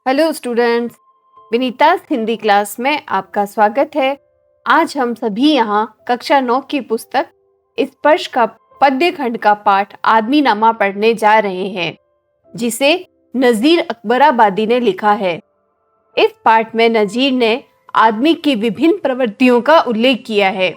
Hello students, Vinita Hindi class में आपका स्वागत है। आज हम सभी यहाँ कक्षा 9 की पुस्तक स्पर्श का पद्य खंड का पाठ आदमीनामा पढ़ने जा रहे हैं, जिसे नज़ीर अकबराबादी ने लिखा है। इस पाठ में नज़ीर ने आदमी की विभिन्न प्रवृत्तियों का उल्लेख किया है।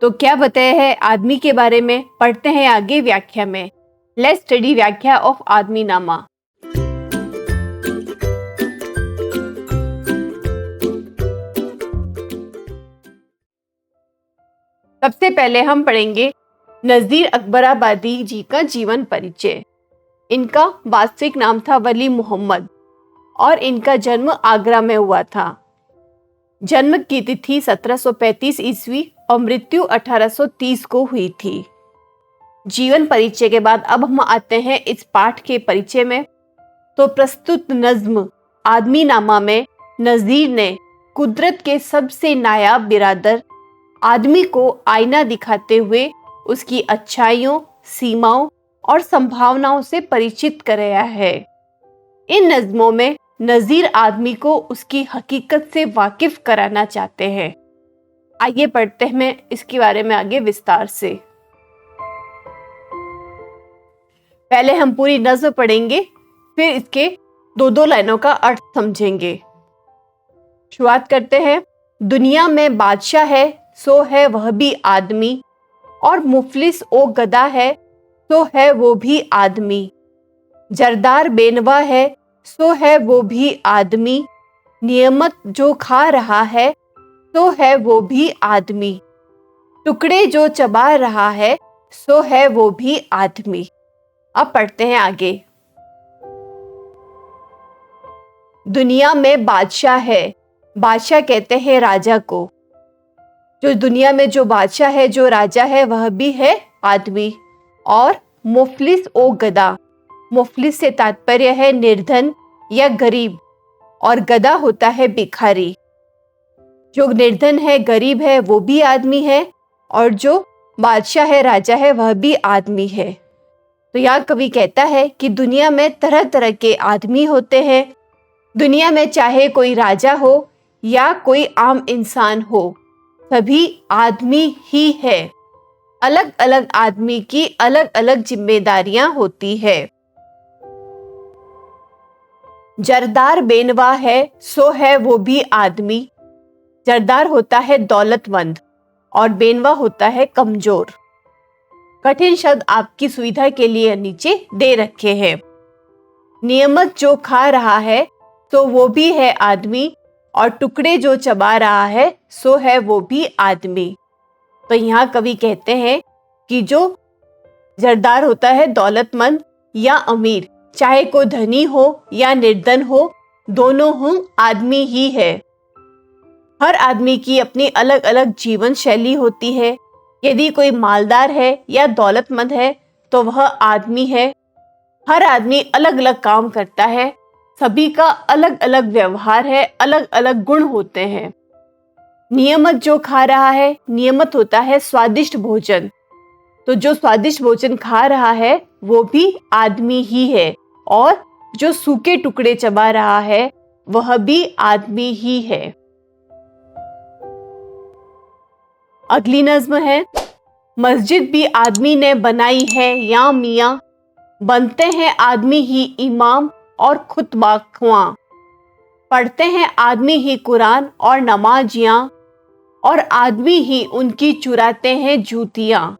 तो क्या बताया है आदमी के बारे में, पढ़ते हैं आगे व्याख्या में। लेट्स स्टडी व्याख्या ऑफ आदमीनामा। सबसे पहले हम पढ़ेंगे नज़ीर अकबराबादी जी का जीवन परिचय। इनका वास्तविक नाम था वली मोहम्मद और इनका जन्म आगरा में हुआ था। जन्म की तिथि 1735 ईस्वी और मृत्यु 1830 को हुई थी। जीवन परिचय के बाद अब हम आते हैं इस पाठ के परिचय में। तो प्रस्तुत नज्म आदमीनामा में नज़ीर ने कुदरत के सबसे नायाब बिरादर आदमी को आईना दिखाते हुए उसकी अच्छाइयों, सीमाओं और संभावनाओं से परिचित कराया है। इन नज़्मों में नज़ीर आदमी को उसकी हकीकत से वाकिफ कराना चाहते हैं। आइए पढ़ते हैं इसके बारे में आगे विस्तार से। पहले हम पूरी नज़्म पढ़ेंगे, फिर इसके दो लाइनों का अर्थ समझेंगे। शुरुआत करते हैं। दुनिया में बादशाह है सो है वह भी आदमी, और मुफलिस ओ गदा है सो है वो भी आदमी। जरदार बेनवा है सो है वो भी आदमी, नियमत जो खा रहा है सो है वो भी आदमी। टुकड़े जो चबा रहा है सो है वो भी आदमी। अब पढ़ते हैं आगे। दुनिया में बादशाह है, बादशाह कहते हैं राजा को। जो दुनिया में जो बादशाह है, जो राजा है, वह भी है आदमी। और मुफलिस ओ गदा, मुफलिस से तात्पर्य है निर्धन या गरीब, और गदा होता है भिखारी। जो निर्धन है, गरीब है, वो भी आदमी है, और जो बादशाह है, राजा है, वह भी आदमी है। तो यहाँ कवि कहता है कि दुनिया में तरह तरह के आदमी होते हैं। दुनिया में चाहे कोई राजा हो या कोई आम इंसान हो, सभी आदमी ही है। अलग अलग आदमी की अलग अलग जिम्मेदारियां होती है। जरदार बेनवा है सो है वो भी आदमी। जरदार होता है दौलतमंद और बेनवा होता है कमजोर। कठिन शब्द आपकी सुविधा के लिए नीचे दे रखे हैं। नियमत जो खा रहा है तो वो भी है आदमी, और टुकड़े जो चबा रहा है सो है वो भी आदमी। तो यहाँ कवि कहते हैं कि जो जरदार होता है दौलतमंद या अमीर, चाहे कोई धनी हो या निर्धन हो, दोनों हो आदमी ही है। हर आदमी की अपनी अलग अलग जीवन शैली होती है। यदि कोई मालदार है या दौलतमंद है तो वह आदमी है। हर आदमी अलग अलग काम करता है, सभी का अलग अलग व्यवहार है, अलग अलग गुण होते हैं। नियमत जो खा रहा है, नियमत होता है स्वादिष्ट भोजन। तो जो स्वादिष्ट भोजन खा रहा है वो भी आदमी ही है, और जो सूखे टुकड़े चबा रहा है वह भी आदमी ही है। अगली नज्म है। मस्जिद भी आदमी ने बनाई है या मियाँ, बनते हैं आदमी ही इमाम और खुतबा ख्वां। पढ़ते हैं आदमी ही कुरान और नमाजियाँ, और आदमी ही उनकी चुराते हैं जूतियाँ।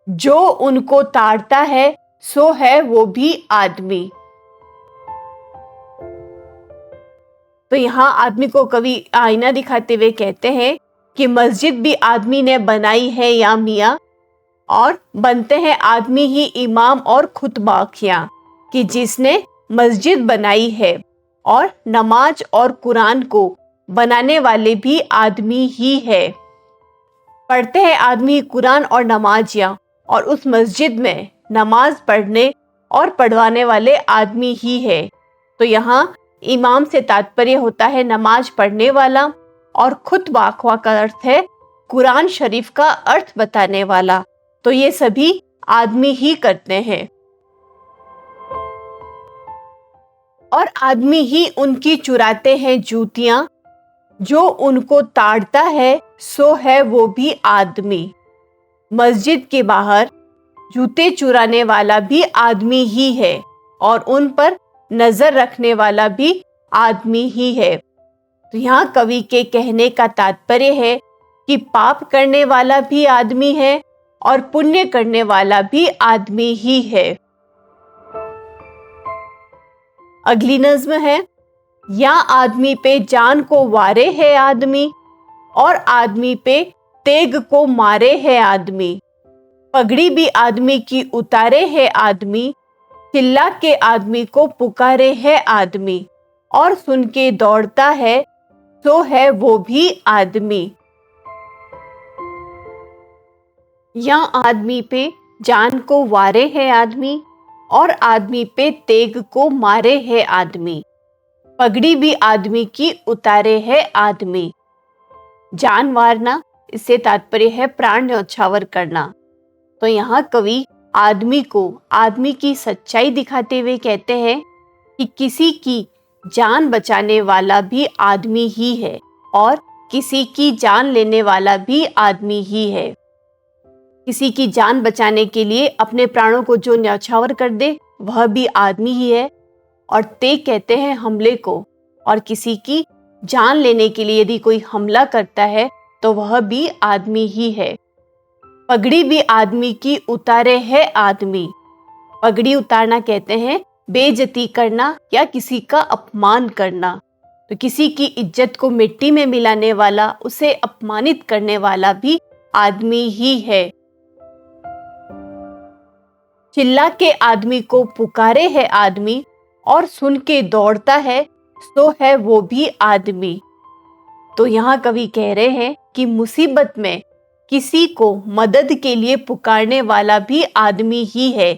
जो उनको ताड़ता है सो है वो भी आदमी। तो यहाँ आदमी को कवि आईना दिखाते हुए कहते हैं कि मस्जिद भी आदमी ने बनाई है या मियाँ, और बनते हैं आदमी ही इमाम और खुतबाखियाँ, कि जिसने मस्जिद बनाई है और नमाज और कुरान को बनाने वाले भी आदमी ही है। पढ़ते हैं आदमी कुरान और नमाजियाँ, और उस मस्जिद में नमाज पढ़ने और पढ़वाने वाले आदमी ही है। तो यहाँ इमाम से तात्पर्य होता है नमाज पढ़ने वाला, और खुतबा ख्वा का अर्थ है कुरान शरीफ का अर्थ बताने वाला। तो ये सभी आदमी ही करते हैं। और आदमी ही उनकी चुराते हैं जूतियां। जो उनको ताड़ता है सो है वो भी आदमी। मस्जिद के बाहर जूते चुराने वाला भी आदमी ही है और उन पर नजर रखने वाला भी आदमी ही है। तो यहाँ कवि के कहने का तात्पर्य है कि पाप करने वाला भी आदमी है और पुण्य करने वाला भी आदमी ही है। अगली नज्म है, या आदमी पे जान को वारे है आदमी और आदमी पे तेग को मारे है आदमी। पगड़ी भी आदमी की उतारे है आदमी, चिल्ला के आदमी को पुकारे है आदमी और सुन के दौड़ता है सो है वो भी आदमी। या आदमी पे जान को वारे है आदमी और आदमी पे तेग को मारे है आदमी। पगड़ी भी आदमी की उतारे है आदमी। जान वारना, इससे तात्पर्य है प्राण न्यौछावर करना। तो यहाँ कवि आदमी को आदमी की सच्चाई दिखाते हुए कहते हैं कि किसी की जान बचाने वाला भी आदमी ही है और किसी की जान लेने वाला भी आदमी ही है। किसी की जान बचाने के लिए अपने प्राणों को जो न्यौछावर कर दे वह भी आदमी ही है, और तेग कहते हैं हमले को, और किसी की जान लेने के लिए यदि कोई हमला करता है तो वह भी आदमी ही है। पगड़ी भी आदमी की उतारे है आदमी। पगड़ी उतारना कहते हैं बेइज्जती करना या किसी का अपमान करना। तो किसी की इज्जत को मिट्टी में मिलाने वाला, उसे अपमानित करने वाला भी आदमी ही है। चिल्ला के आदमी को पुकारे है आदमी और सुन के दौड़ता है सो है वो भी आदमी। तो यहाँ कवि कह रहे हैं कि मुसीबत में किसी को मदद के लिए पुकारने वाला भी आदमी ही है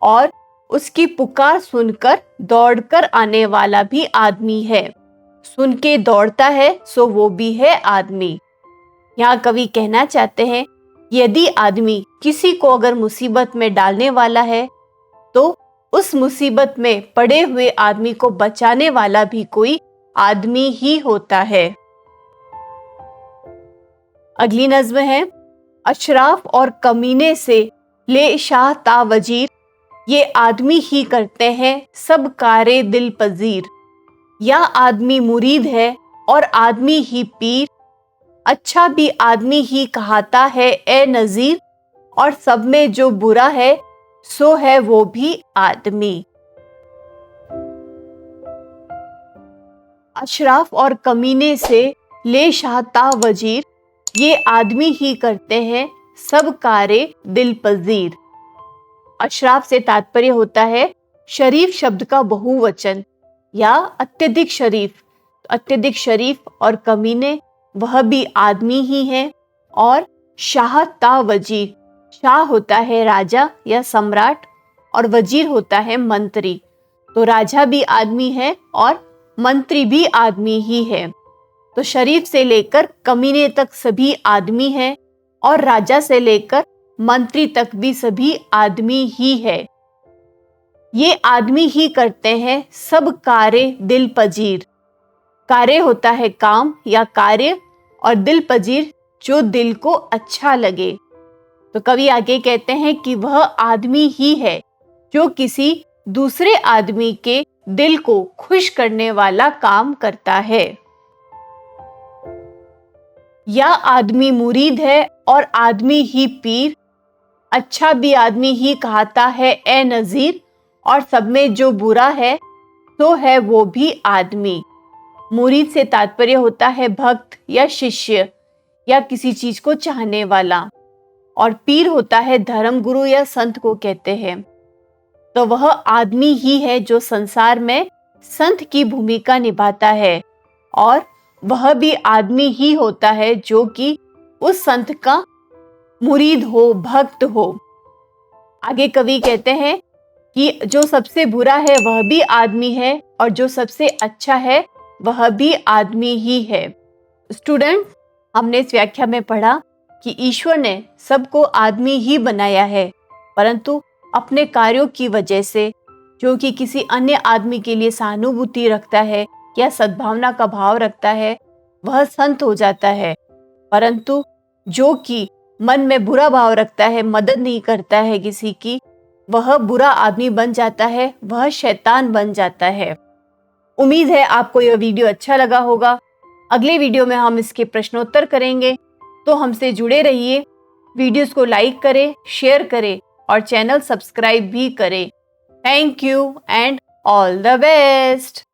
और उसकी पुकार सुनकर दौड़कर आने वाला भी आदमी है। सुन के दौड़ता है सो वो भी है आदमी। यहाँ कवि कहना चाहते हैं यदि आदमी किसी को अगर मुसीबत में डालने वाला है तो उस मुसीबत में पड़े हुए आदमी को बचाने वाला भी कोई आदमी ही होता है। अगली नज्म है, अशराफ और कमीने से ले शाह ता वजीर, ये आदमी ही करते हैं सब कारे दिल पजीर। या आदमी मुरीद है और आदमी ही पीर, अच्छा भी आदमी ही कहाता है ए नजीर, और सब में जो बुरा है सो है वो भी आदमी। अशराफ और कमीने से ले शाह ता वजीर, ये आदमी ही करते हैं सब कारे दिल पजीर। अशराफ से तात्पर्य होता है शरीफ शब्द का बहुवचन या अत्यधिक शरीफ। अत्यधिक शरीफ और कमीने वह भी आदमी ही हैं। और शाह ता वजीर, शाह होता है राजा या सम्राट और वजीर होता है मंत्री। तो राजा भी आदमी है और मंत्री भी आदमी ही है। तो शरीफ से लेकर कमीने तक सभी आदमी हैं और राजा से लेकर मंत्री तक भी सभी आदमी ही है। ये आदमी ही करते हैं सब कारे दिल पजीर। कार्य होता है काम या कार्य, और दिल पजीर जो दिल को अच्छा लगे। तो कवि आगे कहते हैं कि वह आदमी ही है जो किसी दूसरे आदमी के दिल को खुश करने वाला काम करता है। या आदमी मुरीद है और आदमी ही पीर, अच्छा भी आदमी ही कहता है ए नजीर, और सब में जो बुरा है तो है वो भी आदमी। मुरीद से तात्पर्य होता है भक्त या शिष्य या किसी चीज को चाहने वाला, और पीर होता है धर्म गुरु या संत को कहते हैं। तो वह आदमी ही है जो संसार में संत की भूमिका निभाता है, और वह भी आदमी ही होता है जो कि उस संत का मुरीद हो, भक्त हो। आगे कवि कहते हैं कि जो सबसे बुरा है वह भी आदमी है और जो सबसे अच्छा है वह भी आदमी ही है। स्टूडेंट, हमने इस व्याख्या में पढ़ा कि ईश्वर ने सबको आदमी ही बनाया है, परंतु अपने कार्यों की वजह से जो कि किसी अन्य आदमी के लिए सहानुभूति रखता है या सद्भावना का भाव रखता है, वह संत हो जाता है। परंतु जो कि मन में बुरा भाव रखता है, मदद नहीं करता है किसी की, वह बुरा आदमी बन जाता है, वह शैतान बन जाता है। उम्मीद है आपको यह वीडियो अच्छा लगा होगा। अगले वीडियो में हम इसके प्रश्नोत्तर करेंगे, तो हमसे जुड़े रहिए। वीडियोस को लाइक करें, शेयर करें और चैनल सब्सक्राइब भी करें। Thank you and all the best.